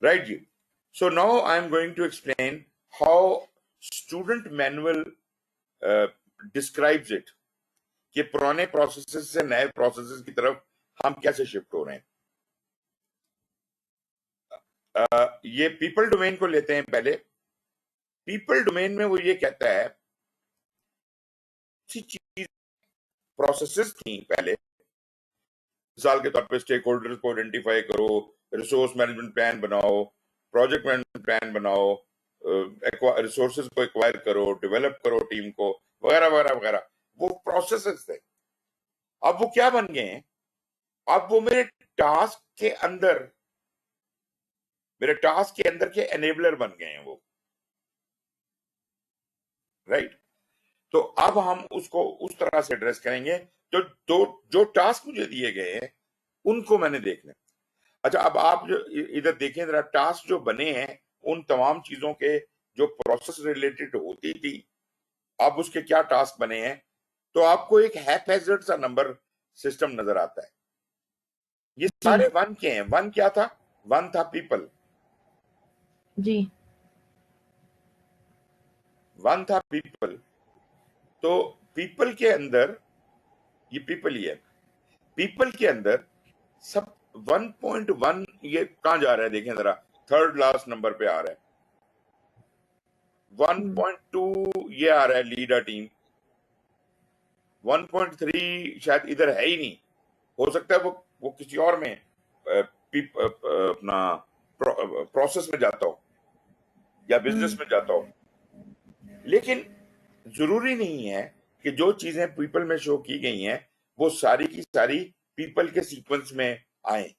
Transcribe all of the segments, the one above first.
Right जी. So now I am going to explain how student manual describes it, कि पुराने processes से नए प्रोसेसेस की तरफ हम कैसे शिफ्ट हो रहे हैं. ये पीपल डोमेन को लेते हैं पहले. पीपल डोमेन में वो ये कहता है चीज प्रोसेसेस थी पहले. मिसाल के तौर पे स्टेक होल्डर्स को आइडेंटिफाई करो, रिसोर्स मैनेजमेंट प्लान बनाओ, प्रोजेक्ट मैनेजमेंट प्लान बनाओ, रिसोर्सेज को एक्वायर करो, डेवलप करो टीम को, वगैरह वगैरह वगैरह. वो प्रोसेसेस थे. अब वो क्या बन गए हैं? अब वो मेरे टास्क के अंदर के एनेबलर बन गए हैं वो. राइट. तो अब हम उसको उस तरह से एड्रेस करेंगे. तो जो टास्क मुझे दिए गए हैं उनको मैंने देखना. अच्छा, अब आप जो इधर देखें जरा, टास्क जो बने हैं उन तमाम चीजों के जो प्रोसेस रिलेटेड होती थी, अब उसके क्या टास्क बने हैं, तो आपको एक हैपहैज़र्ड सा नंबर सिस्टम नजर आता है. ये सारे वन के हैं. वन क्या था? वन था पीपल. जी. वन था पीपल. तो पीपल के अंदर ये पीपल ही है. पीपल के अंदर सब 1.1 ये कहां जा रहा है? देखें जरा, थर्ड लास्ट नंबर पे आ रहा है. 1.2 ये आ रहा है लीड अ टीम. 1.3 शायद इधर है ही नहीं. हो सकता है वो किसी और में अपना प्रोसेस में जाता हो या बिजनेस में जाता हो. लेकिन जरूरी नहीं है कि जो चीजें पीपल में शो की गई हैं वो सारी की सारी पीपल के सीक्वेंस में आए.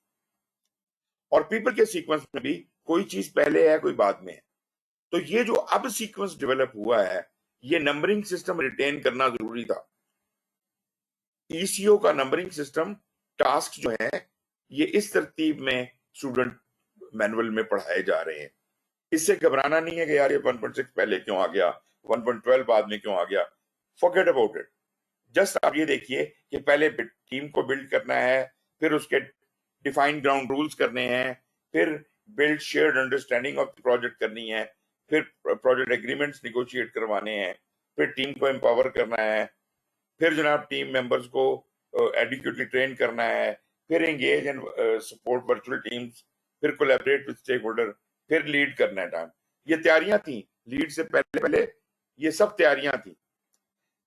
और पीपल के सीक्वेंस में भी कोई चीज पहले है, कोई बाद में है. तो ये जो अब सीक्वेंस डेवलप हुआ है, ये नंबरिंग सिस्टम रिटेन करना जरूरी था. ईसीओ का नंबरिंग सिस्टम, टास्क जो है ये इस तरतीब में स्टूडेंट मैनुअल में पढ़ाए जा रहे हैं. इससे घबराना नहीं है कि यार ये 1.6 पहले क्यों आ गया, 1.12 बाद में क्यों आ गया. Forget about it. जस्ट आप ये देखिए कि पहले टीम को बिल्ड करना है, फिर उसके डिफाइंड ग्राउंड रूल्स करने हैं, फिर build shared understanding of the project करनी है, फिर प्रोजेक्ट एग्रीमेंट्स निगोशिएट करवाने हैं, फिर टीम को एम्पावर करना है, फिर जनाब टीम मेंबर्स को एडिक्वेटली ट्रेन करना है, फिर engage and support virtual teams, फिर कोलैबोरेट विद स्टेक होल्डर, फिर लीड करना है टाइम. ये तैयारियां थी. लीड से पहले पहले ये सब तैयारियां थी.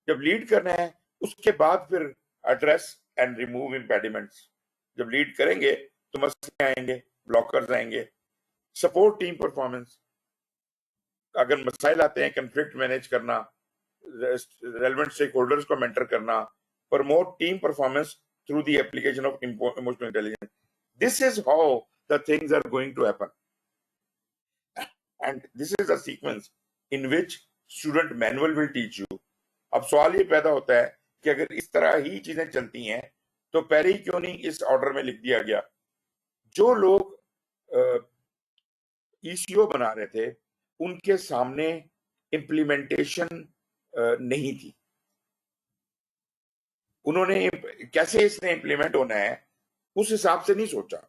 जब लीड करना है उसके बाद फिर एड्रेस एंड रिमूव इम्पेडिमेंट्स. जब लीड करेंगे तो मसले आएंगे, ब्लॉकर्स आएंगे. Support team performance. अगर मसाइल आते हैं, कंफ्लिक्ट मैनेज करना, रेलेवेंट स्टेक होल्डर्स को मेंटर करना, promote team performance through the application of emotional intelligence. This is how the things are going to happen. And this is the sequence in which student manual will teach you. अब सवाल ये पैदा होता है कि अगर इस तरह ही चीजें चलती हैं तो पहले ही क्यों नहीं इस ऑर्डर में लिख दिया गया. जो लोग ईसीओ बना रहे थे उनके सामने इम्प्लीमेंटेशन नहीं थी. उन्होंने कैसे इसने इम्प्लीमेंट होना है उस हिसाब से नहीं सोचा.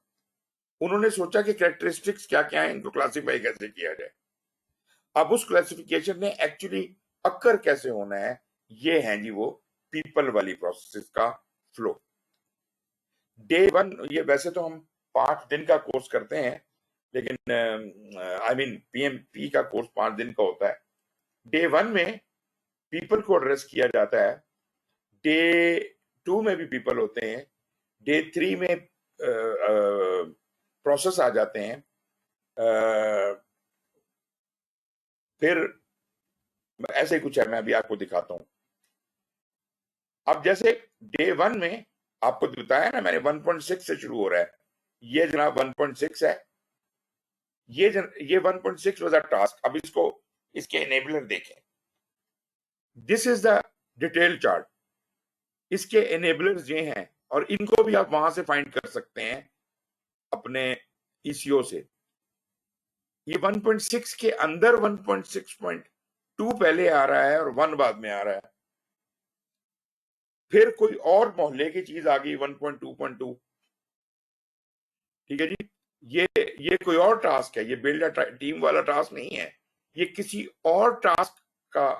उन्होंने सोचा कि कैरेक्टरिस्टिक्स क्या क्या है, इनको क्लासिफाई कैसे किया जाए. अब उस क्लासिफिकेशन ने एक्चुअली अक्कर कैसे होना है, ये है जी वो पीपल वाली प्रोसेस का फ्लो. डे वन, ये वैसे तो हम 5 दिन का कोर्स करते हैं, लेकिन आई मीन पीएमपी का कोर्स 5 दिन का होता है. डे वन में पीपल को एड्रेस किया जाता है. डे 2 में भी पीपल होते हैं. डे 3 में प्रोसेस आ जाते हैं. फिर ऐसे कुछ है, मैं अभी आपको दिखाता हूं. अब जैसे डे 1 में आपको बताया ना मैंने, 1.6 से शुरू हो रहा है. ये जनाब 1.6 है. ये 1.6 वाज अ टास्क. अब इसके एनेबलर देखें. This is the detail chart. इसके एनेबलर्स ये हैं और इनको भी आप वहां से फाइंड कर सकते हैं अपने ईसीओ से. ये 1.6 के अंदर 1.6.2 पहले आ रहा है और 1 बाद में आ रहा है. फिर कोई और मोहल्ले की चीज आ गई 1.2.2. ठीक है जी. ये कोई और टास्क है, ये बिल्ड अ टीम वाला टास्क नहीं है, ये किसी और टास्क का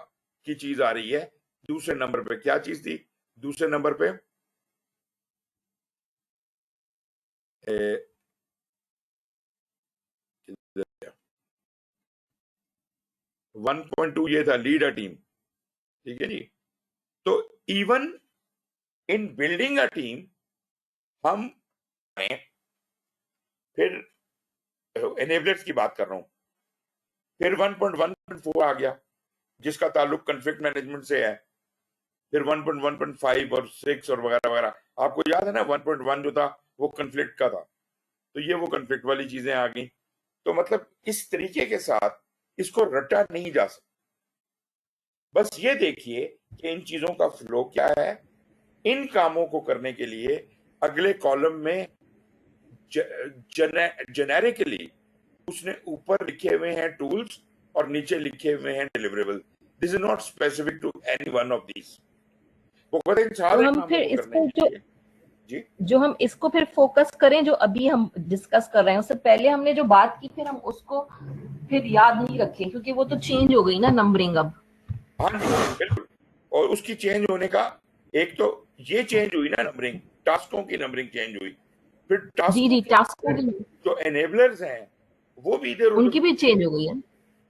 की चीज आ रही है। दूसरे नंबर पे क्या चीज थी? दूसरे नंबर पे 1.2 ये था, लीड अ टीम। ठीक है जी। तो even in building a team हम फिर एनेबलर्स की बात कर रहा हूं, फिर 1.1.4 आ गया जिसका ताल्लुक कॉन्फ्लिक्ट मैनेजमेंट से है, फिर 1.1.5 और 6 और वगैरह वगैरह। आपको याद है ना 1.1 जो था वो कॉन्फ्लिक्ट का था, तो ये वो कॉन्फ्लिक्ट वाली चीजें आ गई। तो मतलब इस तरीके के साथ इसको रटा नहीं जा सकता। बस ये देखिए कि इन चीजों का फ्लो क्या है। इन कामों को करने के लिए अगले कॉलम में जेनेरिकली उसने ऊपर लिखे हुए हैं टूल्स और नीचे लिखे हुए हैं deliverable. This is not specific to any one of these. वो कहते हैं इन तो सारे हम कामों फिर को करने इसको के लिए। जी जो हम इसको फिर फोकस करें, जो अभी हम डिस्कस कर रहे हैं उससे पहले हमने जो बात की फिर हम उसको फिर याद नहीं रखें, क्योंकि वो तो चेंज हो गई ना नंबरिंग अब। हाँ जी बिल्कुल। और उसकी चेंज होने का एक तो ये चेंज हुई ना नंबरिंग, टास्कों की नंबरिंग चेंज हुई। फिर जी टास्कों जी, के टास्क अंदर जो एनेबलर्स हैं वो भी इधर उधर। उनकी भी चेंज हो गई है,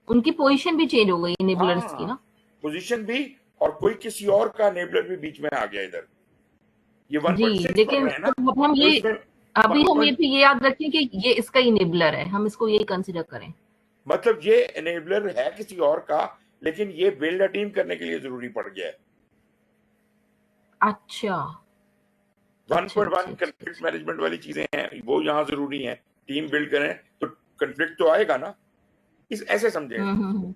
उनकी पोजीशन भी चेंज हो गई इनेबलर्स की हाँ, ना। पोजीशन भी, और कोई किसी और का एनेबलर भी बीच में आ गया इधर। ये जी, 1.6 पढ़ लेकिन रहे हैं ना, तो अब हम तो ये इसमें अभी हम ये 1. भी ये याद रखें कि ये इसका इनेबलर है, हम इसको यही कंसिडर करें। मतलब ये एनेबलर है किसी और का, लेकिन ये बिल्ड अ टीम करने के लिए जरूरी पड़ गया है। अच्छा 1.1 अच्छा अच्छा कंफ्लिक्ट अच्छा। मैनेजमेंट वाली चीजें हैं, वो यहाँ जरूरी हैं। टीम बिल्ड करें तो कंफ्लिक्ट तो आएगा ना, इस ऐसे समझें इसको। हम्म।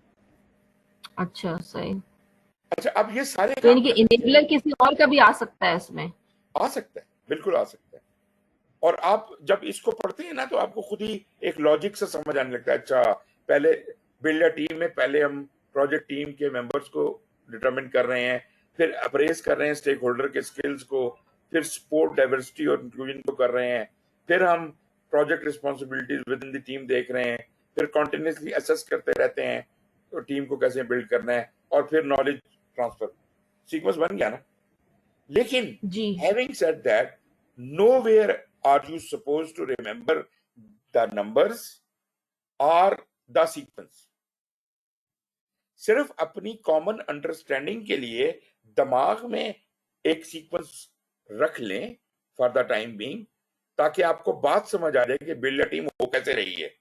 अच्छा सही। अच्छा, अब ये सारे तो काम इनके करने के इनेबलर लिए किसी और का भी आ सकता है इसमें। आ सकता है, बिल्कुल आ सकता है। और आप जब इसको पढ़ते हैं ना तो आपको खुद ही एक लॉजिक से समझ आने लगता है। अच्छा, पहले बिल्ड अ टीम में पहले हम प्रोजेक्ट टीम के मेंबर्स को डिटरमिन कर रहे हैं, फिर अप्रेज कर रहे हैं स्टेक होल्डर के स्किल्स को, फिर सपोर्ट डाइवर्सिटी और इंक्लूजन को कर रहे हैं, फिर हम project responsibilities with in the team देख रहे हैं, फिर कॉन्टिन्यूसली असेस करते रहते हैं तो टीम को कैसे बिल्ड करना है, और फिर नॉलेज ट्रांसफर। सीक्वेंस बन गया ना। लेकिन जी having said that, nowhere are you supposed to remember the numbers or the sequence. सिर्फ अपनी कॉमन अंडरस्टैंडिंग के लिए दिमाग में एक सीक्वेंस रख लें फॉर द टाइम बीइंग, ताकि आपको बात समझ आ जाए कि बिल्ड अ टीम हो कैसे रही है।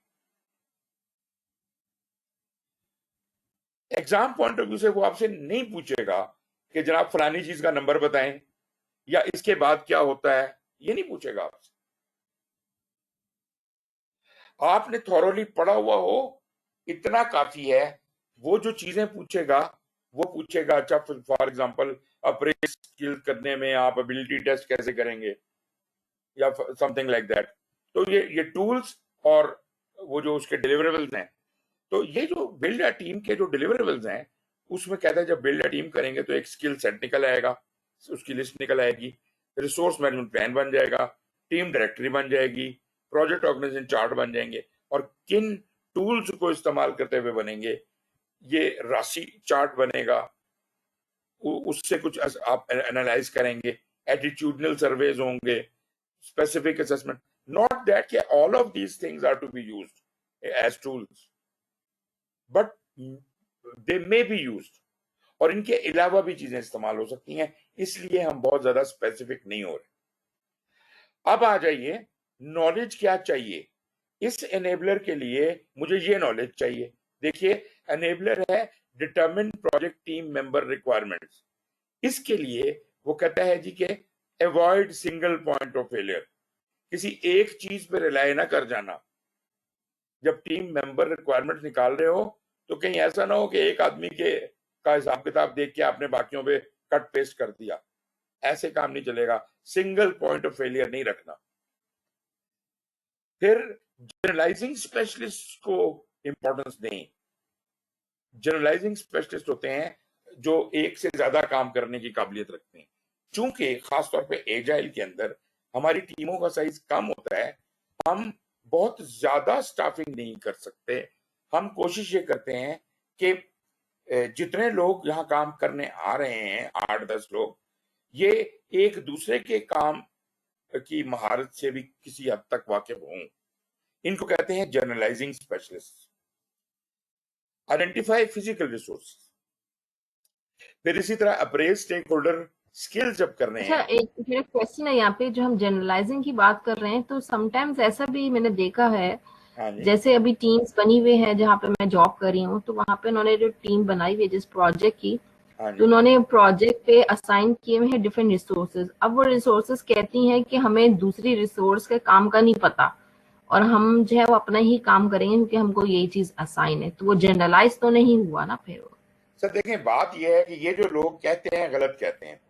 एग्जाम पॉइंट ऑफ व्यू से वो आपसे नहीं पूछेगा कि जनाब फलानी चीज का नंबर बताएं या इसके बाद क्या होता है, ये नहीं पूछेगा आपसे। आपने थॉरोली पढ़ा हुआ हो इतना काफी है। वो जो चीजें पूछेगा वो पूछेगा, अच्छा फॉर एग्जांपल अप्रेज स्किल करने में आप एबिलिटी टेस्ट कैसे करेंगे या समथिंग लाइक दैट। तो ये टूल्स और वो जो उसके डिलीवरेबल्स हैं, तो ये जो बिल्ड अ टीम के जो डिलीवरेबल्स हैं उसमें कहता है जब बिल्ड अ टीम करेंगे तो एक स्किल सेट निकल आएगा, उसकी लिस्ट निकल आएगी, रिसोर्स मैनेजमेंट प्लान बन जाएगा, टीम डायरेक्टरी बन जाएगी, प्रोजेक्ट ऑर्गेनाइजेशन चार्ट बन जाएंगे, और किन टूल्स को इस्तेमाल करते हुए बनेंगे, ये राशि चार्ट बनेगा, उससे कुछ आप एनालाइज करेंगे, एटीट्यूडनल सर्वेज होंगे, specific assessment. Not that all of these things are to be used as tools, but they may be used. और इनके अलावा भी चीजें इस्तेमाल हो सकती हैं, इसलिए हम बहुत ज्यादा स्पेसिफिक नहीं हो रहे। अब आ जाइए, नॉलेज क्या चाहिए इस एनेबलर के लिए? मुझे ये नॉलेज चाहिए। देखिए, एनेबलर है determine project team member requirements. इसके लिए वो कहता है जी के avoid single point of failure, किसी एक चीज पे रिलाय ना कर जाना। जब टीम मेंबर रिक्वायरमेंट निकाल रहे हो तो कहीं ऐसा ना हो कि एक आदमी के का हिसाब किताब देख के आपने बाकियों पे कट पेस्ट कर दिया, ऐसे काम नहीं चलेगा। सिंगल पॉइंट ऑफ फेलियर नहीं रखना। फिर जनरलाइजिंग स्पेशलिस्ट को इंपॉर्टेंस दें। जनरलाइजिंग स्पेशलिस्ट होते हैं जो एक से ज्यादा काम करने की काबिलियत रखते हैं। चूंकि खासतौर पे एजाइल के अंदर हमारी टीमों का साइज कम होता है, हम बहुत ज्यादा स्टाफिंग नहीं कर सकते। हम कोशिश ये करते हैं कि जितने लोग यहाँ काम करने आ रहे हैं, 8-10 लोग, ये एक दूसरे के काम की महारत से भी किसी हद तक वाकिफ हों। इनको कहते हैं journalising specialist. Identify physical resource. फिर इसी तरह अप्रेज स्टेक होल्डर स्किल्स जब कर रहे अच्छा, हैं। एक मेरा क्वेश्चन है यहाँ पे, जो हम जनरलाइजिंग की बात कर रहे हैं, तो समटाइम्स ऐसा भी मैंने देखा है, हाँ जी, जैसे अभी टीम्स बनी हुई है जहाँ पे मैं जॉब कर रही हूँ, तो वहाँ पे उन्होंने जो टीम बनाई हुई है जिस प्रोजेक्ट की, हाँ तो जी, उन्होंने प्रोजेक्ट पे असाइन किए हुए हैं डिफरेंट रिसोर्सेज। अब वो रिसोर्सेज कहती हैं कि हमें दूसरी रिसोर्स के काम का नहीं पता, और हम जो है वो अपना ही काम करेंगे क्योंकि हमको यही चीज असाइन है, तो वो जनरलाइज तो नहीं हुआ ना फिर वो। सर देखें, बात यह है कि ये जो लोग कहते हैं गलत कहते हैं।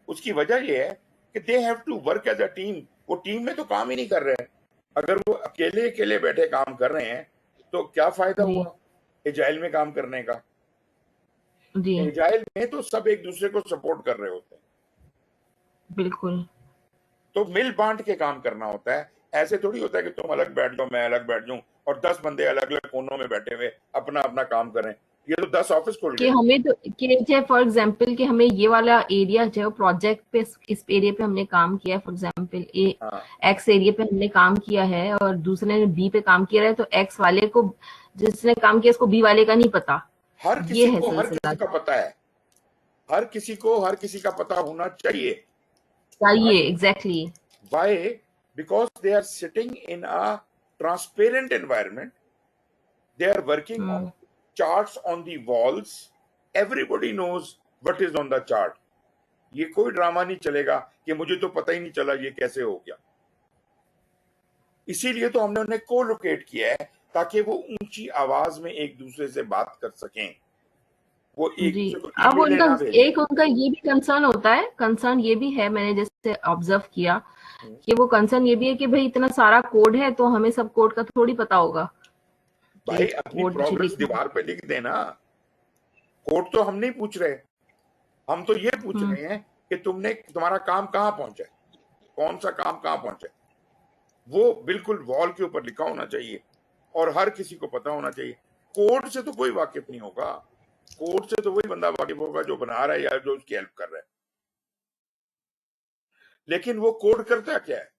उसकी वजह यह है कि they have to work as a team. वो टीम में तो काम ही नहीं कर रहे हैं। अगर वो अकेले अकेले बैठे काम कर रहे हैं तो क्या फायदा जी हुआ एजाइल में काम करने का। जी एजाइल में तो सब एक दूसरे को सपोर्ट कर रहे होते हैं, बिल्कुल। तो मिल बांट के काम करना होता है। ऐसे थोड़ी होता है कि तुम अलग बैठ जाओ, मैं अलग बैठ जाऊं और 10 बंदे अलग अलग कोनों में बैठे हुए अपना अपना काम करें। ये तो 10 ऑफिस खुल कि गए। हमें तो कि चाहे फॉर एग्जांपल कि हमें ये वाला एरिया जो प्रोजेक्ट पे इस एरिया पे हमने काम किया है, फॉर एग्जांपल ए हाँ, एक्स एरिया पे हमने काम किया है और दूसरे ने बी पे काम किया है, तो एक्स वाले को, जिसने काम किया, उसको बी वाले का नहीं पता। हर ये किसी है को हर सिलसिला। किसी का पता है। हर किसी को हर किसी का पता होना चाहिए। चाहिए exactly. Why? Because they are sitting in a transparent environment. They are working on charts on the walls. Everybody knows what is on the chart. ये कोई ड्रामा नहीं चलेगा कि मुझे तो पता ही नहीं चला ये कैसे हो गया। इसीलिए तो हमने उन्हें को-लोकेट किया है ताकि वो ऊंची आवाज में एक दूसरे से बात कर सकें। वो एक जी। दूसरे को अब ईमेलें उनका ना भेजें। एक उनका ये भी कंसर्न होता है, कंसर्न ये भी है, मैंने जैसे ऑब्जर्व किया हम्म, कि वो कंसर्न ये भी है कि भाई इतना सारा कोड है तो हमें सब कोड का थोड़ी पता होगा कि भाई अपनी कोड मुझे प्रोग्रेस लिखना है। दीवार पे लिख देना। कोड तो हम नहीं पूछ रहे। हम तो ये पूछ हम्म, रहे हैं कि तुम्हारा काम कहाँ पहुंचा है, कौन सा काम कहाँ पहुंचा है। वो बिल्कुल वॉल के ऊपर लिखा होना चाहिए और हर किसी को पता होना चाहिए। कोड से तो कोई वाकिफ नहीं होगा। कोड से तो वही बंदा वाकिफ होगा जो बना रहा है या जो उसकी हेल्प कर रहा है। लेकिन वो कोड करता क्या है,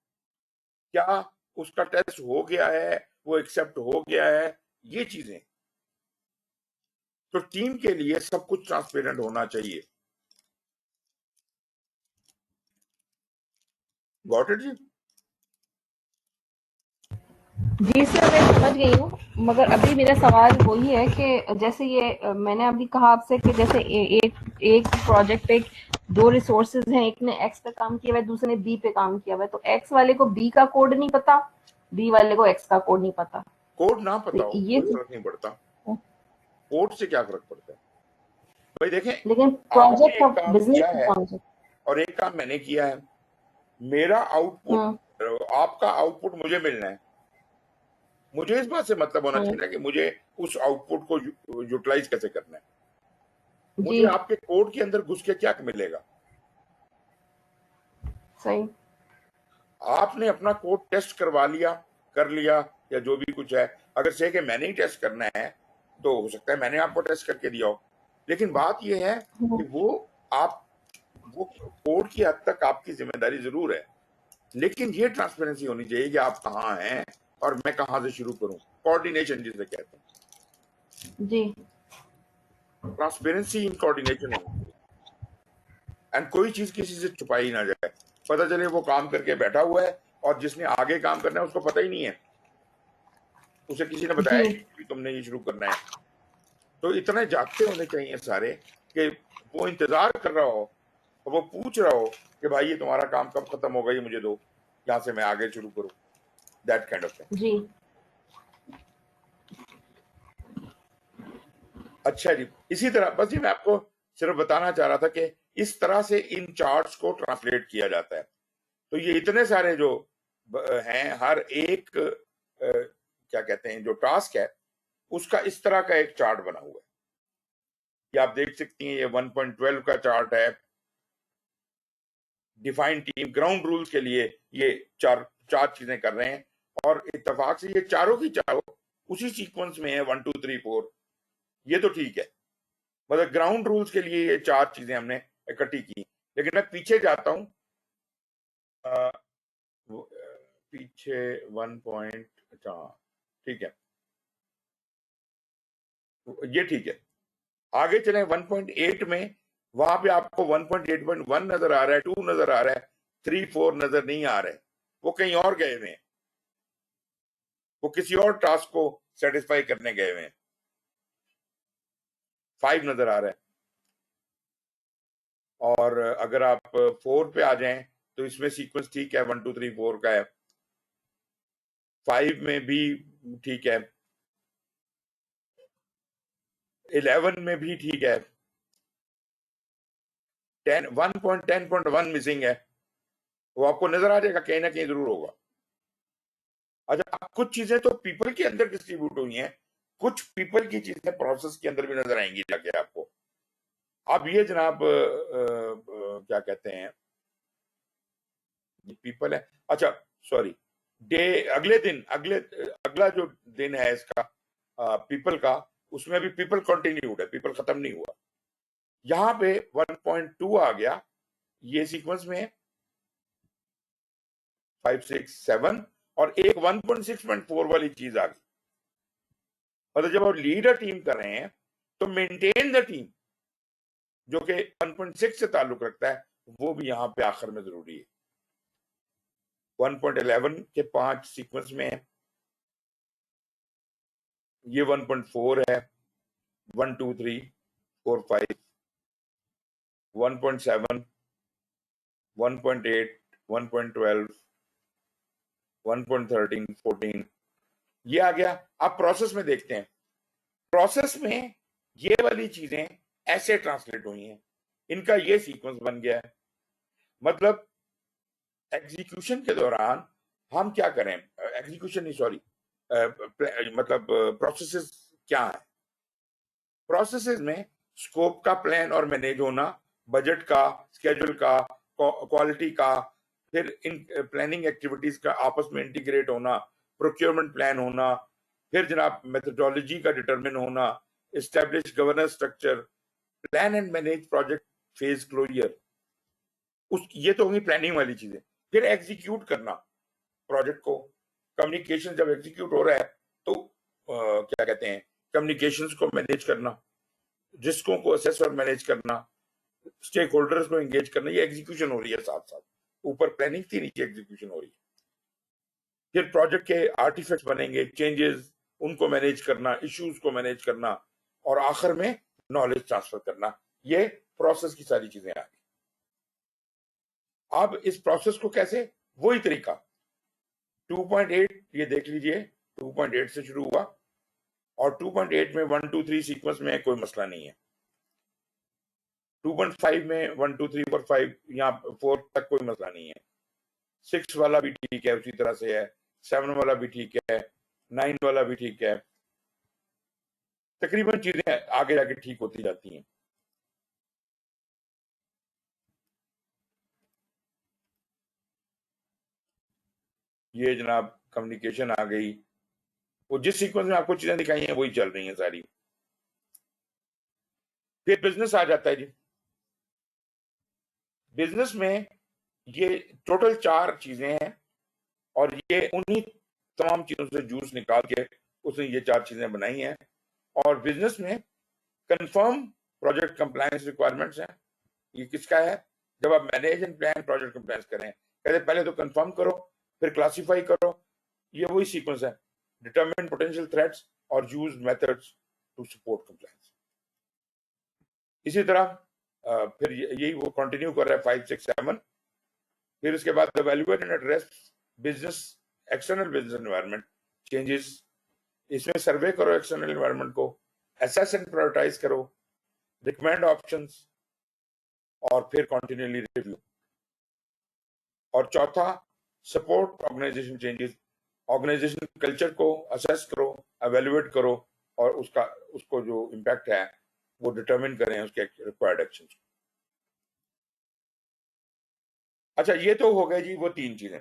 क्या उसका टेस्ट हो गया है, वो एक्सेप्ट हो गया है, ये चीजें। तो टीम के लिए सब कुछ ट्रांसपेरेंट होना चाहिए। गॉट इट जी? जी सर, मैं समझ गई हूँ, मगर अभी मेरा सवाल वही है कि जैसे ये मैंने अभी कहा आपसे कि जैसे एक एक प्रोजेक्ट पे दो रिसोर्सेज हैं, एक ने एक्स पे काम किया हुआ है, दूसरे ने बी पे काम किया हुआ है, तो एक्स वाले को बी का कोड नहीं पता, बी वाले को एक्स का कोड नहीं पता। कोड ना तो पता हो ये कोई फर्क नहीं पड़ता। कोड से क्या फर्क पड़ता है भाई? देखें, लेकिन आपने प्रोजेक्ट एक ऑफ काम बिजनेस किया है प्रोजेक्ट। और एक काम मैंने किया है। मेरा आउटपुट, हम्म आपका आउटपुट मुझे मिलना है। मुझे इस बात से मतलब होना हम्म, चाहिए ना कि मुझे उस आउटपुट को यूटिलाइज कैसे करना है। जी मुझे आपके कोड के अंदर घुस के क्या मिलेगा? सही। आपने अपना कोड टेस्ट करवा लिया, कर लिया, या जो भी कुछ है। अगर से कि मैंने ही टेस्ट करना है तो हो सकता है मैंने आपको टेस्ट करके दिया हो। लेकिन बात यह है कि वो कोड की हद तक आपकी जिम्मेदारी जरूर है। लेकिन ये ट्रांसपेरेंसी होनी चाहिए कि आप कहाँ हैं और मैं कहाँ से शुरू करूं। कोऑर्डिनेशन जिसे कहते हैं, जी ट्रांसपेरेंसी इन कोऑर्डिनेशन होनी चाहिए। एंड कोई चीज किसी से छुपाई ना जाए। पता चले वो काम करके बैठा हुआ है और जिसने आगे काम करना है उसको पता ही नहीं है, उसे किसी ने बताया जी ही नहीं कि तुमने ये शुरू करना है। तो इतने जागते होने चाहिए सारे कि वो इंतजार कर रहा हो और वो पूछ रहा हो कि भाई ये तुम्हारा काम कब खत्म होगा, ये मुझे दो, यहां से मैं आगे शुरू करूं। That kind of thing. जी अच्छा जी, इसी तरह बस ये मैं आपको सिर्फ बताना चाह रहा था कि इस तरह से इन चार्ट्स को ट्रांसलेट किया जाता है। तो ये इतने सारे जो हैं, हर एक क्या कहते हैं जो टास्क है उसका इस तरह का एक चार्ट बना हुआ है। ये आप देख सकती हैं, ये 1.12 का चार्ट है। डिफाइन टीम ग्राउंड रूल्स के लिए ये चार चार चीजें कर रहे हैं और इत्तेफाक से ये चारों की चारों उसी सीक्वेंस में है 1 2 3 4, ये तो ठीक है। मतलब ग्राउंड रूल्स के लिए ये चार चीजें हमने इकट्ठी की। लेकिन मैं पीछे जाता हूं, पीछे 1 पॉइंट, अच्छा ठीक है, ये ठीक है। आगे चले 1.8 में, वहां पे आपको 1.8.1 नजर आ रहा है, 2 नजर आ रहा है, 3 4 नजर नहीं आ रहे, वो कहीं और गए हुए हैं, वो किसी और टास्क को सेटिस्फाई करने गए हुए हैं। 5 नजर आ रहा है। और अगर आप 4 पे आ जाएं तो इसमें सीक्वेंस ठीक है, 1 2 3 4 का है। 5 में भी ठीक है, 11 में भी ठीक है, 1.10.1 मिसिंग है, वो आपको नजर आ जाएगा, कहीं ना कहीं जरूर होगा। अच्छा, अब कुछ चीजें तो पीपल के अंदर डिस्ट्रीब्यूट हुई हैं, कुछ पीपल की चीजें प्रोसेस के अंदर भी नजर आएंगी जाके आपको। अब ये जनाब क्या कहते हैं, पीपल है, अच्छा सॉरी, डे, अगले दिन, अगला जो दिन है इसका पीपल का, उसमें भी पीपल कंटिन्यूड है, पीपल खत्म नहीं हुआ। यहां पे 1.2 आ गया, ये सीक्वेंस में है 5 6 7, और एक 1.6.4 वाली चीज आ गई। मतलब जब आप लीड अ टीम कर रहे हैं तो मेंटेन द टीम, जो कि 1.6 से ताल्लुक रखता है, वो भी यहां पे आखिर में जरूरी है। 1.11 के 5 सीक्वेंस में है, ये 1.4 है, 1 2 3 4 5, 1.7, 1.8, 1.12, 1.13 14, ये आ गया। अब प्रोसेस में देखते हैं, प्रोसेस में ये वाली चीजें ऐसे ट्रांसलेट हुई हैं, इनका ये सीक्वेंस बन गया है। मतलब एग्जीक्यूशन के दौरान हम क्या करें, एग्जीक्यूशन नहीं सॉरी, मतलब प्रोसेसेस क्या है। प्रोसेसेस में स्कोप का प्लान और मैनेज होना, बजट का, स्केड्यूल का, क्वालिटी का, फिर इन प्लानिंग एक्टिविटीज का आपस में इंटीग्रेट होना, प्रोक्योरमेंट प्लान होना, फिर जनाब मेथोडोलॉजी का डिटरमिन होना, establish governance structure, plan and manage project phase closure, उस ये तो होंगी प्लानिंग वाली चीजें। फिर एग्जीक्यूट करना प्रोजेक्ट को, कम्युनिकेशन जब एग्जीक्यूट हो रहा है तो क्या कहते हैं, कम्युनिकेशंस को मैनेज करना, रिस्कों को असेस और मैनेज करना, स्टेक होल्डर्स को एंगेज करना, ये एग्जीक्यूशन हो रही है साथ साथ। ऊपर प्लानिंग थी, नीचे एग्जीक्यूशन हो रही है। फिर प्रोजेक्ट के आर्टिफैक्ट्स बनेंगे, चेंजेस, उनको मैनेज करना, इश्यूज को मैनेज करना, और आखिर में नॉलेज ट्रांसफर करना। ये प्रोसेस की सारी चीजें आ गई। अब इस प्रोसेस को कैसे, वही तरीका 2.8 ये देख लीजिए, 2.8 से शुरू हुआ, और 2.8 में 1 2 3 सीक्वेंस में कोई मसला नहीं है। 2.5 में 1 2 3 4 5 यहाँ 4 तक कोई मसला नहीं है। 6 वाला भी ठीक है, उसी तरह से है, 7 वाला भी ठीक है, 9 वाला भी ठीक है। तकरीबन चीजें आगे जाके ठीक होती जाती हैं। ये जनाब कम्युनिकेशन आ गई, वो जिस सीक्वेंस में आपको चीजें दिखाई हैं वही चल रही हैं सारी। फिर बिजनेस आ जाता है जी। बिजनेस में ये टोटल 4 चीजें हैं, और ये उन्हीं तमाम चीजों से जूस निकाल के उसने ये 4 चीजें बनाई हैं। और बिजनेस में कंफर्म प्रोजेक्ट कंप्लायंस रिक्वायरमेंट्स हैं। ये किसका है, जब आप manage and plan project compliance करें, कहते पहले तो कंफर्म करो, फिर क्लासिफाई करो, ये वही सीक्वेंस है। डिटरमिन पोटेंशियल थ्रेट्स और use methods to support compliance. इसी तरह फिर यही वो कंटिन्यू कर रहा है 5 6 7। फिर उसके बाद evaluate and address business, external business environment changes, इसमें सर्वे करो एक्सटर्नल एनवायरनमेंट को, एसेस एंड प्रायोरिटाइज करो, रिकमेंड ऑप्शंस, और फिर कंटिन्यूअली रिव्यू। और चौथा, support organisation changes, organisation culture को असेस करो, एवेल्युएट करो, और उसको जो इम्पैक्ट है वो डिटरमिन करें, उसके रिक्वायर्ड एक्शन। अच्छा, ये तो हो गए जी वो 3 चीजें।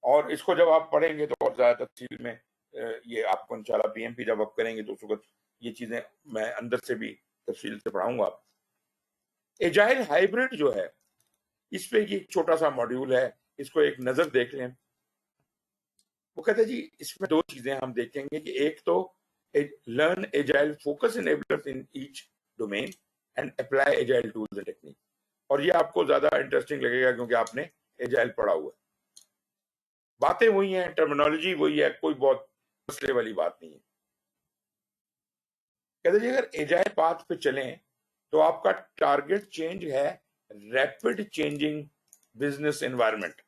और इसको जब आप पढ़ेंगे तो और ज्यादा तफसील में ये आपको इंशाल्लाह पीएमपी जब आप करेंगे तो उस वक्त ये चीजें मैं अंदर से भी तफसील से पढ़ाऊंगा। एजाइल हाइब्रिड जो है, इस पे ये छोटा सा मॉड्यूल है, इसको एक नजर देख लें। वो कहते हैं जी इसमें दो चीजें हम देखेंगे कि एक तो learn agile focus enablers in each domain and apply agile tools and technique. और ये आपको ज्यादा इंटरेस्टिंग लगेगा क्योंकि आपने एजाइल पढ़ा हुआ है। बातें वही हैं, टर्मिनोलॉजी वही है, कोई बहुत मसले वाली बात नहीं है। कहते जी अगर एजाइल पाथ पे चलें तो आपका टारगेट चेंज है रैपिड चेंजिंग बिजनेस एनवायरनमेंट,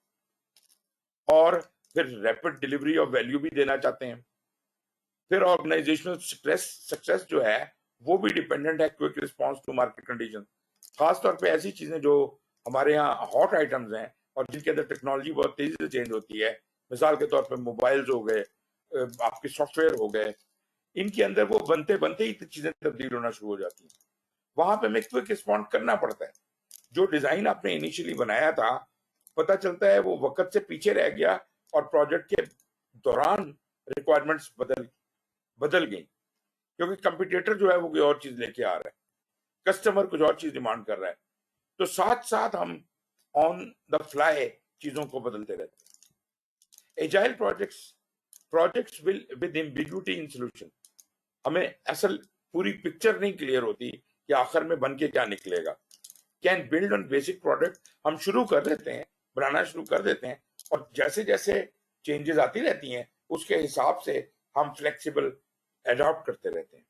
और फिर रैपिड डिलीवरी ऑफ वैल्यू भी देना चाहते हैं। फिर ऑर्गेनाइजेशनल सक्सेस जो है वो भी डिपेंडेंट है quick response to market condition. खासतौर पे ऐसी चीजें जो हमारे यहाँ हॉट आइटम्स हैं और जिनके अंदर टेक्नोलॉजी बहुत तेजी से चेंज होती है, मिसाल के तौर पे मोबाइल्स हो गए, आपके सॉफ्टवेयर हो गए, इनके अंदर वो बनते बनते ही चीजें तब्दील होना शुरू हो जाती हैं। वहां पे हमें क्विक रिस्पॉन्ड करना पड़ता है। जो डिजाइन आपने इनिशियली बनाया था, पता चलता है वो वक्त से पीछे रह गया और प्रोजेक्ट के दौरान रिक्वायरमेंट्स बदल गई, क्योंकि कंपटीटर जो है वो कोई और चीज लेके आ रहा है, कस्टमर कुछ और चीज डिमांड कर रहा है। तो साथ साथ हम ऑन द फ्लाई चीजों को बदलते रहते हैं। Agile projects will with ambiguity in solution, हमें असल पूरी पिक्चर नहीं क्लियर होती कि आखिर में बन के क्या निकलेगा। Can build on basic product, हम शुरू कर देते हैं, बनाना शुरू कर देते हैं, और जैसे जैसे चेंजेस आती रहती हैं उसके हिसाब से हम फ्लेक्सिबल अडॉप्ट करते रहते हैं।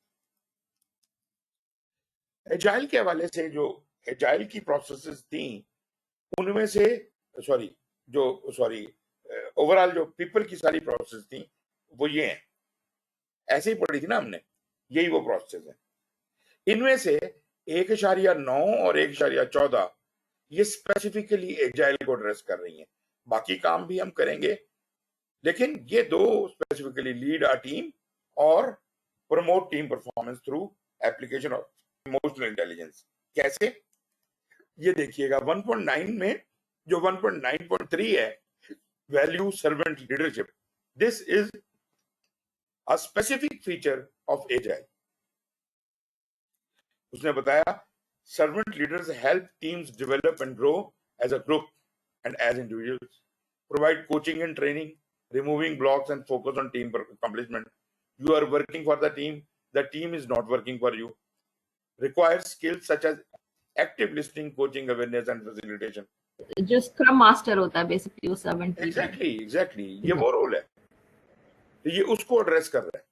एजाइल के हवाले से जो एजाइल की प्रोसेसेस थी उनमें से ओवरऑल जो पीपल की सारी प्रोसेस थी वो ये हैं, ऐसे ही पढ़ी थी ना हमने, यही वो प्रोसेस है। इनमें से 1.9 और 1.14 ये स्पेसिफिकली एजाइल को एड्रेस कर रही हैं। बाकी काम भी हम करेंगे, लेकिन ये दो स्पेसिफिकली लीड आवर टीम और promote team performance through application of emotional intelligence. कैसे, ये देखिएगा 1.9 में जो 1.9.3 है, value servant leadership, this is a specific feature of agile. उसने बताया servant leaders help teams develop and grow as a group and as individuals, provide coaching and training, removing blocks and focus on team accomplishment. You are working for the team is not working for you. Requires skills such as active listening, coaching, awareness and facilitation. जो scrum master होता है basically वो servant leader. Exactly ये वो role है, तो ये उसको एड्रेस कर रहा है।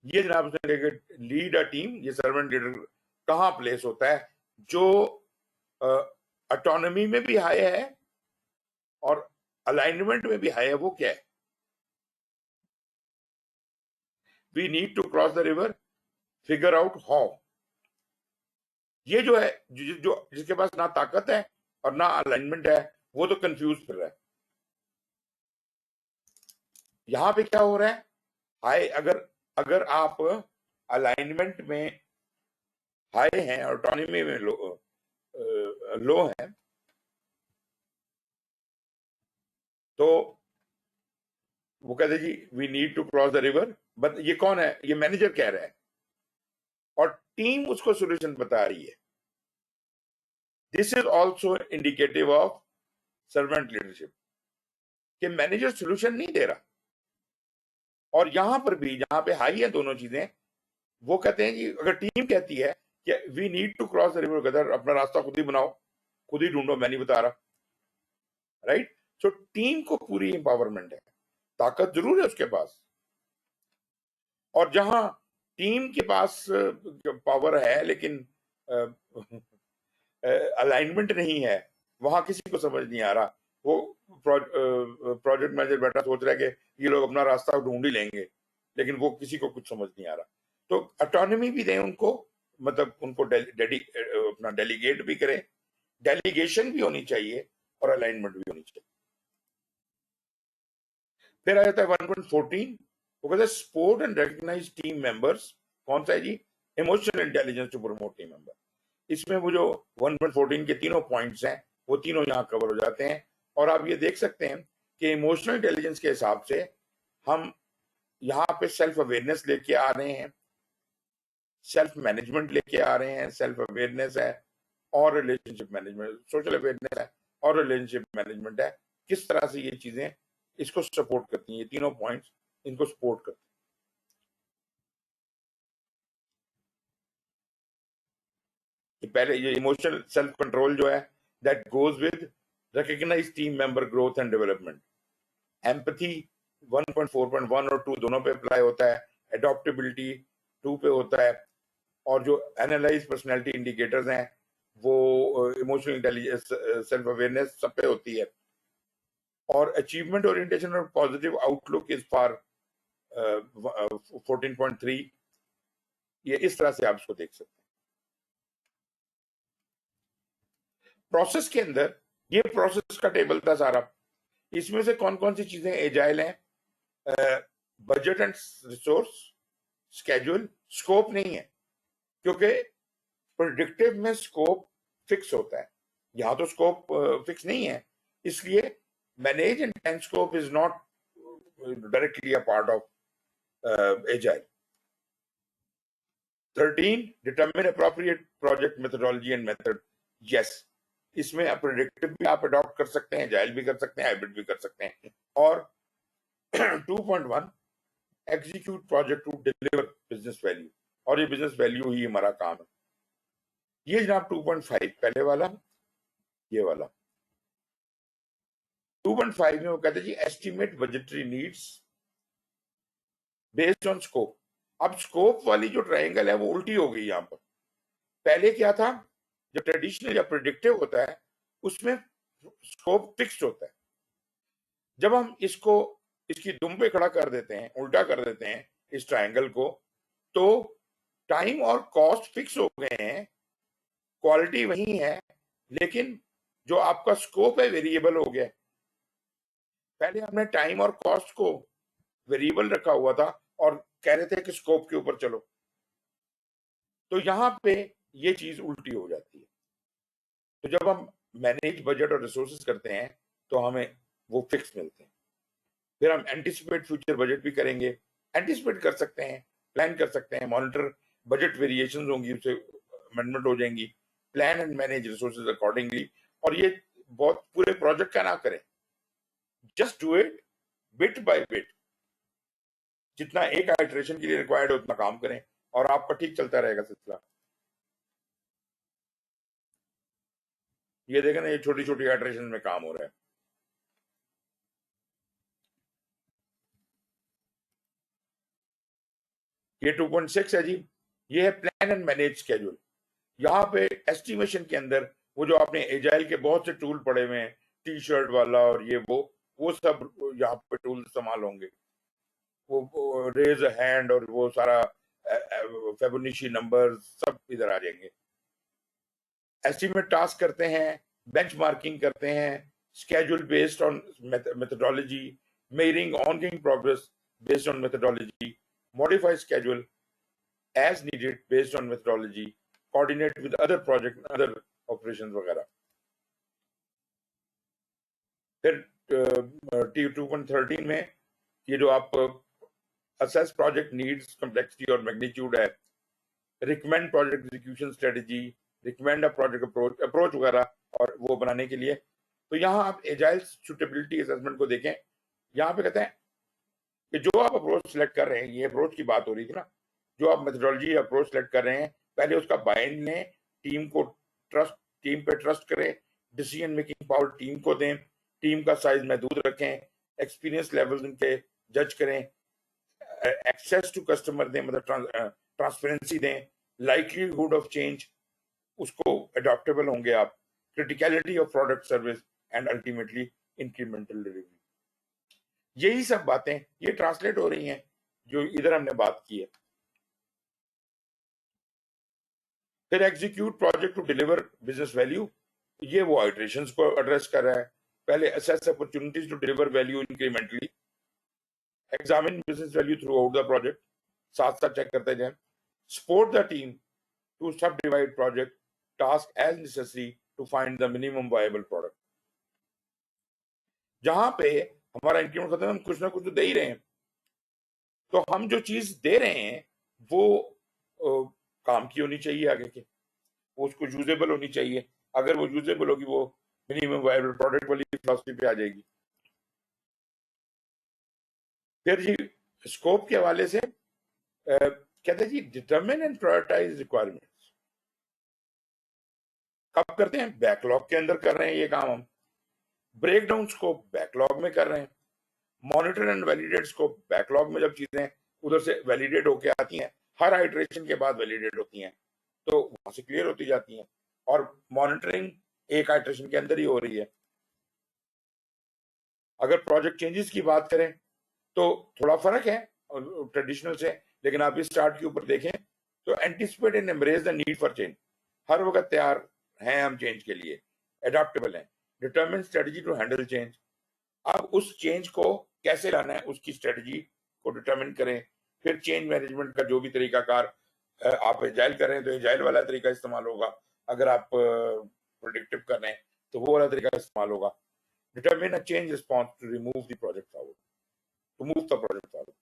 ये जनाब उसने लेके लीड अ टीम, ये सर्वेंट लीडर कहाँ प्लेस होता है, जो ऑटोनॉमी में भी हाई है और अलाइनमेंट में भी हाई है। वो क्या है, we need to cross the river, figure out how. ये जो है जो जिसके पास ना ताकत है और ना अलाइनमेंट है वो तो कंफ्यूज फिर रहा है। यहां पे क्या हो रहा है, हाई अगर आप अलाइनमेंट में हाई हैं, ऑटोनॉमी में लो है, तो वो कहते जी we need to cross the river. But ये कौन है, ये मैनेजर कह रहा है और टीम उसको सॉल्यूशन बता रही है। This is also indicative of servant leadership कि मैनेजर सॉल्यूशन नहीं दे रहा। और यहां पर भी जहां पे हाई है दोनों चीजें, वो कहते हैं कि अगर टीम कहती है कि we need to cross the river, कहता है अपना रास्ता खुद ही बनाओ, खुद ही ढूंढो, मैं नहीं बता रहा। राइट, सो टीम को पूरी एम्पावरमेंट है, ताकत जरूर है उसके पास। और जहां टीम के पास पावर है लेकिन अलाइनमेंट नहीं है, वहां किसी को समझ नहीं आ रहा। वो प्रोजेक्ट मैनेजर बैठा सोच रहा है कि ये लोग अपना रास्ता ढूंढ ही लेंगे, लेकिन वो किसी को कुछ समझ नहीं आ रहा। तो ऑटोनॉमी भी दें उनको, मतलब उनको अपना डेलीगेट भी करें, डेलीगेशन भी होनी चाहिए और अलाइनमेंट भी होनी चाहिए। फिर आ जाता है 1.14, वो कहते हैं support and recognize team members. कौन सा है जी, emotional intelligence to promote team member. इसमें वो जो 1.14 के तीनों पॉइंट्स हैं वो तीनों यहाँ कवर हो जाते हैं। और आप ये देख सकते हैं कि इमोशनल इंटेलिजेंस के हिसाब से हम यहाँ पे सेल्फ अवेयरनेस लेके आ रहे हैं, सेल्फ मैनेजमेंट लेके आ रहे हैं, सेल्फ अवेयरनेस है और रिलेशनशिप मैनेजमेंट, सोशल अवेयरनेस है और रिलेशनशिप मैनेजमेंट है। किस तरह से ये चीजें इसको सपोर्ट करती हैं, ये तीनों पॉइंट्स इनको सपोर्ट करती हैं। पहले ये इमोशनल सेल्फ कंट्रोल जो है, that goes with recognise team member growth and development. Empathy 1.4.1 और 2 दोनों पे अप्लाई होता है, एडॉप्टेबिलिटी 2 पे होता है, और जो एनालाइज पर्सनैलिटी इंडिकेटर्स हैं वो इमोशनल इंटेलिजेंस, सेल्फ अवेयरनेस सब पे होती है। और अचीवमेंट ओरिएंटेशन और पॉजिटिव आउटलुक इज फॉर 14.3। ये इस तरह से आप इसको देख सकते हैं। प्रोसेस के अंदर ये प्रोसेस का टेबल था सारा, इसमें से कौन कौन सी चीजें एजाइल हैं, budget and resource, schedule, scope नहीं है, क्योंकि प्रेडिक्टिव में स्कोप फिक्स होता है, यहां तो स्कोप फिक्स नहीं है, इसलिए manage and time scope is not directly a part of agile. 13, determine appropriate project methodology and method. Yes, इसमें प्रेडिक्टिव भी आप अडॉप्ट कर सकते हैं, एजाइल भी कर सकते हैं, हाइब्रिड भी कर सकते हैं। और 2.1, execute project to deliver business value, और ये बिजनेस वैल्यू ही हमारा काम है। ये जनाब 2.5 पहले वाला, ये वाला 2.5 में वो कहते हैं जी estimate budgetary needs based on scope. अब स्कोप वाली जो ट्रायंगल है वो उल्टी हो गई यहां पर। पहले क्या था, जो ट्रेडिशनल या प्रेडिक्टिव होता है उसमें स्कोप फिक्स्ड होता है। जब हम इसको इसकी दुम पे खड़ा कर देते हैं, उल्टा कर देते हैं इस ट्रायंगल को, तो टाइम और कॉस्ट फिक्स हो गए हैं, क्वालिटी वही है, लेकिन जो आपका स्कोप है वेरिएबल हो गया। पहले हमने टाइम और कॉस्ट को वेरिएबल रखा हुआ था और कह रहे थे कि स्कोप के ऊपर चलो, तो यहां पे ये चीज उल्टी हो जाती है। तो जब हम मैनेज बजट और रिसोर्सेज करते हैं तो हमें वो फिक्स मिलते हैं। फिर हम एंटिसिपेट फ्यूचर बजट भी करेंगे, एंटिसिपेट कर सकते हैं, प्लान कर सकते हैं, मॉनिटर बजट वेरिएशंस होंगी, उससे अमेंडमेंट हो जाएंगी, plan and manage resources accordingly. और ये बहुत पूरे प्रोजेक्ट का ना करें, just do it bit by bit, जितना एक आइटरेशन के लिए रिक्वायर्ड है उतना काम करें और आपका ठीक चलता रहेगा सिलसिला। ये देखें ना, ये छोटी छोटी आइटरेशन में काम हो रहा है। ये 2.6 है जी, ये है प्लान एंड मैनेज स्केड्यूल। यहाँ पे एस्टिमेशन के अंदर वो जो आपने एजाइल के बहुत से टूल पड़े हुए हैं, टी शर्ट वाला और ये वो सब यहाँ पे टूल इस्तेमाल होंगे। वो रेज हैंड और वो सारा फेबोनिची नंबर सब इधर आ जाएंगे। एस्टिमेट टास्क करते हैं, बेंचमार्किंग करते हैं, schedule based on methodology, measuring ongoing progress based on methodology, modify schedule as needed based on methodology, coordinate with other project, other operations वगैरह। फिर T2.13 में ये जो आप assess project needs, complexity और magnitude है, recommend project execution strategy, recommend a project approach वगैरह, और वो बनाने के लिए। तो यहाँ आप एजाइल सुटेबिलिटी असेसमेंट को देखें, यहाँ पे कहते हैं कि जो आप अप्रोच सेलेक्ट कर रहे हैं, ये अप्रोच की बात हो रही थी ना, जो आप मेथोडोलॉजी अप्रोच सेलेक्ट कर रहे हैं, पहले उसका बाइंड लें, टीम को ट्रस्ट, टीम पे ट्रस्ट करें, डिसीजन मेकिंग पावर टीम को दें, टीम का साइज महदूद रखें, एक्सपीरियंस लेवल उनके जज करें, एक्सेस टू कस्टमर दें, मतलब ट्रांसपेरेंसी दें, लाइकलीहुड ऑफ चेंज, उसको अडॉप्टेबल होंगे आप, criticality of product service and ultimately incremental delivery. यही सब बातें ये ट्रांसलेट हो रही हैं जो इधर हमने बात की है। फिर execute project to deliver business value, ये वो आइटरेशंस को एड्रेस कर रहा है। पहले assess opportunities to deliver value incrementally, examine business value throughout the project, साथ साथ चेक करते जाएं, support the team to subdivide project task as necessary to find the minimum viable product. जहां पे हमारा इंक्रीमेंट खत्म, हम कुछ ना कुछ तो दे ही रहे हैं। तो हम जो चीज दे रहे हैं वो काम की होनी चाहिए आगे के, वो उसको यूजेबल होनी चाहिए। अगर वो यूजेबल होगी वो मिनिमम वायबल प्रोडक्ट वाली फिलॉसफी पे आ जाएगी। फिर जी स्कोप के हवाले से कहते हैं जी डिटरमिन एंड प्रायोरिटाइज रिक्वायरमेंट्स। कब करते हैं? बैकलॉग के अंदर कर रहे हैं ये काम हम। ब्रेक डाउन स्कोप बैकलॉग में कर रहे हैं। Monitor and validate scope, backlog में जब चीजें उधर से वैलिडेट होके आती हैं, हर आइटरेशन के बाद वैलिडेट होती हैं, तो वहां से क्लियर होती जाती हैं। और मॉनिटरिंग एक आइटरेशन के अंदर ही हो रही है। अगर प्रोजेक्ट चेंजेस की बात करें तो थोड़ा फर्क है ट्रेडिशनल से, लेकिन आप इस चार्ट के ऊपर देखें तो anticipate and embrace the need for change, हर वक्त तैयार हैं हम चेंज के लिए, एडाप्टेबल हैं। Determine strategy to handle change, अब उस चेंज को कैसे लाना है उसकी स्ट्रेटजी को डिटरमिन करें। फिर चेंज मैनेजमेंट का जो भी तरीकाकार, आप एजाइल कर रहे हैं तो एजाइल वाला तरीका इस्तेमाल होगा, अगर आप प्रोडिक्टिव कर रहे हैं तो वो वाला तरीका इस्तेमाल होगा। Determine a change response to remove the project forward, to move the project forward.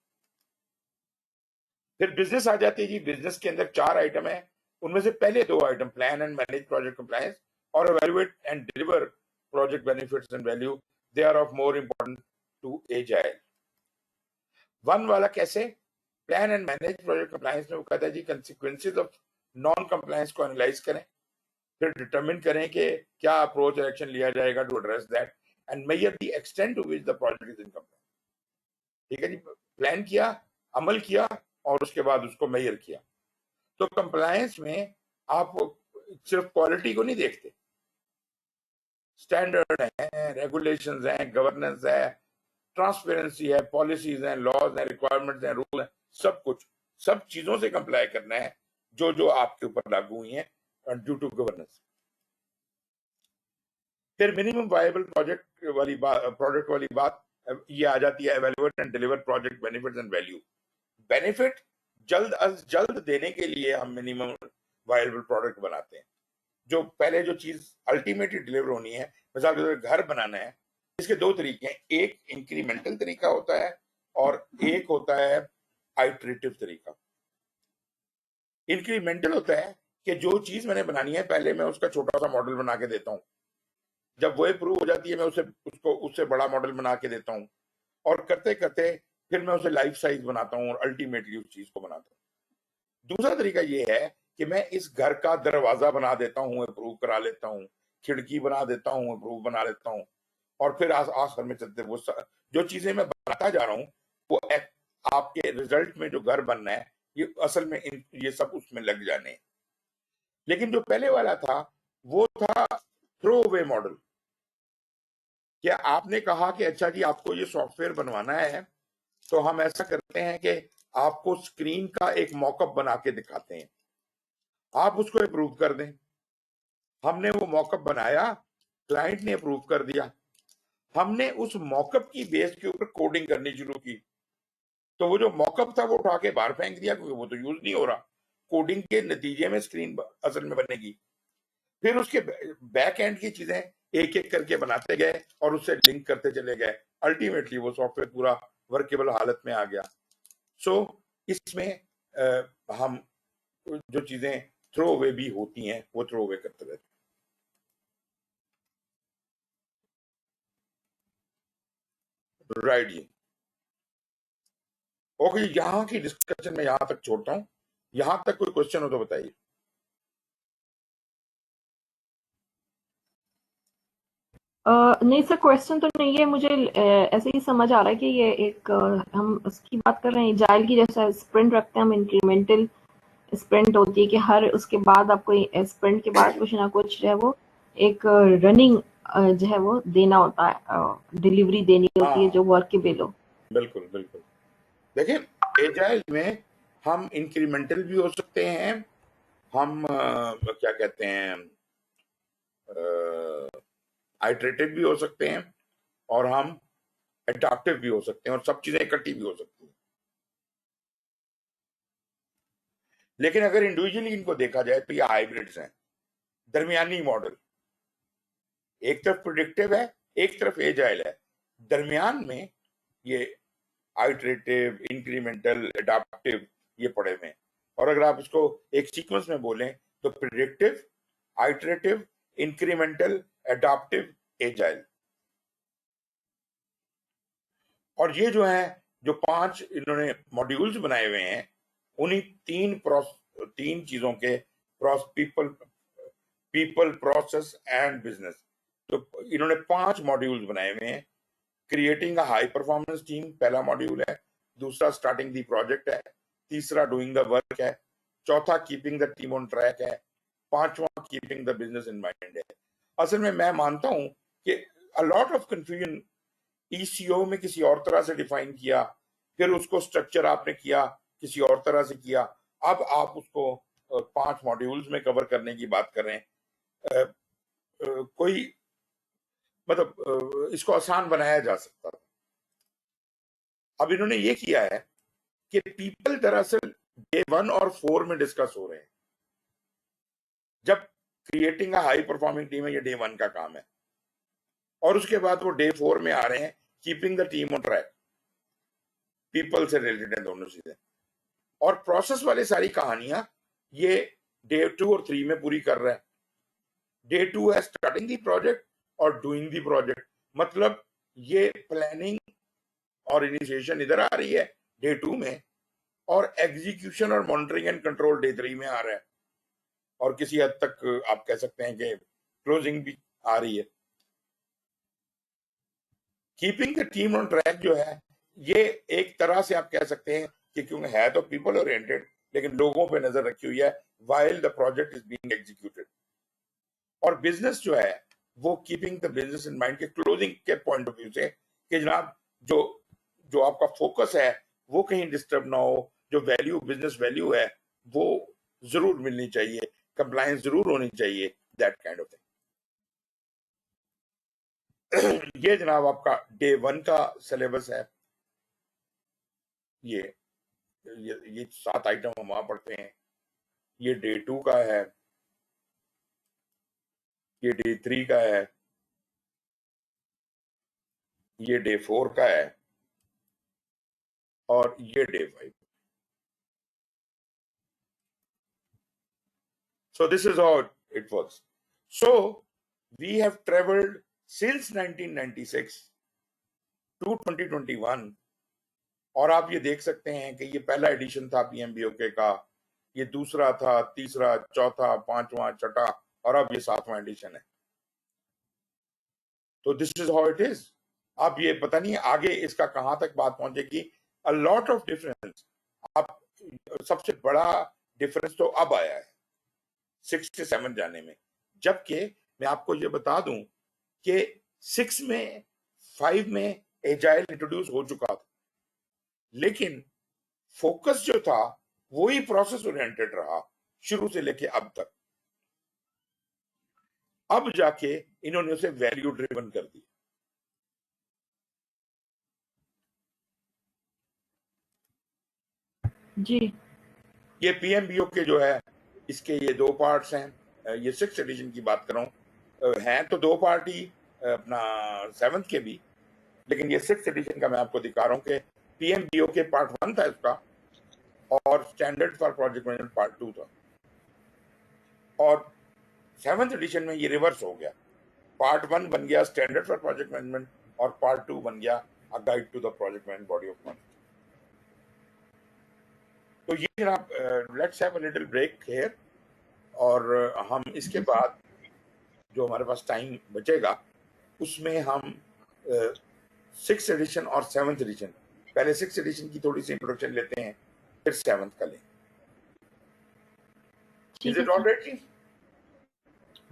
फिर बिजनेस आ जाती है जी। बिजनेस के अंदर 4 आइटम है, उनमें से पहले 2 item plan and manage project compliance और evaluate and deliver project benefits and value, they are of more important to agile। 1 वाला कैसे? Plan and manage project compliance में वो कहता है जी कंसिक्वेंसेस ऑफ नॉन कंप्लायंस को एनालाइज करें, फिर डिटरमिन करें कि क्या अप्रोच एक्शन लिया जाएगा to address that and measure the extent to which the project is in compliance. ठीक है जी, प्लान किया, अमल किया और उसके बाद उसको मेजर किया। तो कंप्लायंस में आप सिर्फ क्वालिटी को नहीं देखते, स्टैंडर्ड है, रेगुलेशंस हैं, गवर्नेंस है, ट्रांसपेरेंसी है, पॉलिसीज हैं, लॉज हैं, रिक्वायरमेंट्स हैं, रूल हैं, सब कुछ, सब चीजों से कंप्लाई करना है जो जो आपके ऊपर लागू हुई हैं ड्यू टू गवर्नेंस। फिर मिनिमम वायबल प्रोडक्ट वाली बात ये आ जाती है, evaluate and deliver project benefits and value. Benefit जल्द अज जल्द देने के लिए हम मिनिमम वायबल प्रोडक्ट बनाते हैं। जो पहले जो चीज अल्टीमेटली डिलीवर होनी है, मिसाल के तौर पर घर बनाना है, इसके 2 तरीके हैं, एक इंक्रीमेंटल तरीका होता है और एक होता है आइटरेटिव तरीका। इंक्रीमेंटल होता है कि जो चीज मैंने बनानी है पहले मैं उसका छोटा सा मॉडल बना के देता हूं, जब वो अप्रूव हो जाती है मैं उसको उससे बड़ा मॉडल बना के देता हूं, और करते करते फिर मैं उसे लाइफ साइज बनाता हूं और अल्टीमेटली उस चीज को बनाता हूं। दूसरा तरीका ये है कि मैं इस घर का दरवाजा बना देता हूं, अप्रूव करा लेता हूं, खिड़की बना देता हूं, अप्रूव बना लेता हूं, और फिर आखिर में चलते वो जो चीजें मैं बनाता जा रहा हूं वो आपके रिजल्ट में जो घर बनना है ये असल में ये सब उसमें लग जाने हैं। लेकिन जो पहले वाला था वो था थ्रो अवे मॉडल। क्या आपने कहा कि अच्छा जी आपको ये सॉफ्टवेयर बनवाना है, तो हम ऐसा करते हैं कि आपको स्क्रीन का एक मॉकअप बना के दिखाते हैं, आप उसको अप्रूव कर दें। हमने वो मॉकअप बनाया, क्लाइंट ने अप्रूव कर दिया, हमने उस मॉकअप की बेस के ऊपर कोडिंग करनी शुरू की, तो वो जो मॉकअप था वो उठा के बाहर फेंक दिया क्योंकि वो तो यूज नहीं हो रहा। कोडिंग के नतीजे में स्क्रीन असल में बनेगी। फिर उसके बैक एंड की चीजें एक एक करके बनाते गए और उससे लिंक करते चले गए, अल्टीमेटली वो सॉफ्टवेयर पूरा वर्केबल हालत में आ गया। सो इसमें हम जो चीजें थ्रो अवे भी होती हैं वो थ्रो अवे करते रहते हैं। राइट जी, ओके, यहाँ की डिस्कशन में यहाँ तक छोड़ता हूँ। यहाँ तक कोई क्वेश्चन हो तो बताइए। नहीं सर, क्वेश्चन तो नहीं है, मुझे ऐसे ही समझ आ रहा है कि ये एक हम उसकी बात कर रहे हैं जाइल की, जैसा स्प्रिंट रखते हैं हम, इंक्रीमेंटल स्प्रिंट होती है कि हर उसके बाद आपको स्प्रिंट के बाद कुछ ना कुछ जो है वो एक रनिंग जो है वो देना होता है, डिलीवरी देनी होती है हाँ जो वर्केबल हो। बिल्कुल बिल्कुल। देखिए एजाइल में हम इंक्रीमेंटल भी हो सकते हैं, हम क्या कहते हैं आइटरेटिव भी हो सकते हैं, और हम एडाप्टिव भी हो सकते हैं, और सब चीजें इकट्ठी भी हो सकती हैं। लेकिन अगर इंडिविजुअली इनको देखा जाए तो ये हाइब्रिड्स हैं, दरमियानी मॉडल। एक तरफ प्रिडिक्टिव है, एक तरफ एजाइल है, दरमियान में ये आइटरेटिव, इंक्रीमेंटल, एडाप्टिव ये पड़े हुए हैं। और अगर आप इसको एक सीक्वेंस में बोलें तो predictive, iterative, incremental, adaptive, agile. और ये जो है, जो 5 इन्होंने मॉड्यूल्स बनाए हुए हैं, उन्हीं तीन चीजों के पीपल, प्रोसेस एंड बिजनेस, तो इन्होंने 5 मॉड्यूल्स बनाए हुए हैं। Creating a high performance team पहला मॉड्यूल है, दूसरा स्टार्टिंग द प्रोजेक्ट है, तीसरा डूइंग द वर्क है, चौथा keeping the team on track है, पांचवा keeping the business in mind है। असल में मैं मानता हूं कि a lot of confusion eco में किसी और तरह से डिफाइन किया, फिर उसको स्ट्रक्चर आपने किया किसी और तरह से किया, अब आप उसको 5 मॉड्यूल्स में कवर करने की बात कर रहे हैं। कोई मतलब इसको आसान बनाया जा सकता था। अब इन्होंने ये किया है कि पीपल दरअसल डे 1 और 4 में डिस्कस हो रहे हैं। जब creating a high performing team है, ये डे 1 का काम है, और उसके बाद वो डे 4 में आ रहे हैं keeping the team on track, people से रिलेटेड है दोनों चीजें। और प्रोसेस वाली सारी कहानियां ये डे 2 और 3 में पूरी कर रहा है। डे 2 है स्टार्टिंग दी प्रोजेक्ट और डूइंग दी प्रोजेक्ट, मतलब ये प्लानिंग और इनिशिएशन इधर आ रही है डे 2 में, और एग्जीक्यूशन और मॉनिटरिंग एंड कंट्रोल डे 3 में आ रहा है, और किसी हद तक आप कह सकते हैं कि क्लोजिंग भी आ रही है। Keeping the team on track जो है, ये एक तरह से आप कह सकते हैं कि क्योंकि है तो पीपल ओरिएंटेड, लेकिन लोगों पे नजर रखी हुई है while the project is being executed. और बिजनेस जो है वो keeping the business in mind के क्लोजिंग के पॉइंट ऑफ व्यू से, कि जनाब जो जो आपका फोकस है वो कहीं डिस्टर्ब ना हो, जो वैल्यू बिजनेस वैल्यू है वो जरूर मिलनी चाहिए, कंप्लायंस जरूर होनी चाहिए, दैट काइंड ऑफ थिंग। ये जनाब आपका डे 1 का सिलेबस है। ये 7 आइटम हम वहां पढ़ते हैं। ये डे 2 का है, ये डे 3 का है, ये डे 4 का है, और ये day 5। So this is how it works. So we have traveled since 1996 to 2021, और आप ये देख सकते हैं कि ये पहला एडिशन था पीएमबीओके का, ये दूसरा था, तीसरा, चौथा, पांचवा, छठा, और अब ये 7वां एडिशन है। तो this is how it is. अब ये पता नहीं आगे इसका कहां तक बात पहुंचेगी। A lot of difference. अब सबसे बड़ा डिफरेंस तो अब आया है 6 से 7 जाने में, जबकि मैं आपको ये बता दूं कि 6 में 5 में एजाइल इंट्रोड्यूस हो चुका था, लेकिन फोकस जो था वही प्रोसेस ओरिएंटेड रहा शुरू से लेके अब तक। अब जाके इन्होंने उसे वैल्यू ड्रिवन कर दिया। जी ये पीएमबीओ के जो है इसके ये 2 पार्ट्स हैं। ये 6th एडिशन की बात कर रहा हूं। हैं तो 2 पार्ट ही अपना 7th के भी, लेकिन ये 6th एडिशन का मैं आपको दिखा रहा हूं कि पीएमबीओ के पार्ट 1 था इसका, और standard for project management part 2 था, और 7th एडिशन में ये रिवर्स हो गया। पार्ट 1 बन गया स्टैंडर्ड फॉर प्रोजेक्ट मैनेजमेंट, और पार्ट 2 बन गया a guide to the project management body of knowledge. तो ये जनाब, let's have a little break here, और हम इसके बाद जो हमारे पास टाइम बचेगा उसमें हम 6th एडिशन और 7th एडिशन, पहले 6th एडिशन की थोड़ी सी इंट्रोडक्शन लेते हैं, फिर 7th का लें। इज ठीक है इट सर। ऑलराइट जी?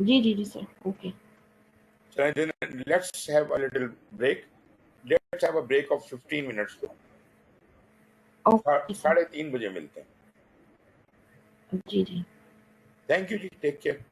जी जी जी sir, okay. Let's have a little break. Let's have a break of 15 minutes. Okay sir. 3:30 बजे मिलते हैं। जी जी। थैंक यू जी, टेक केयर।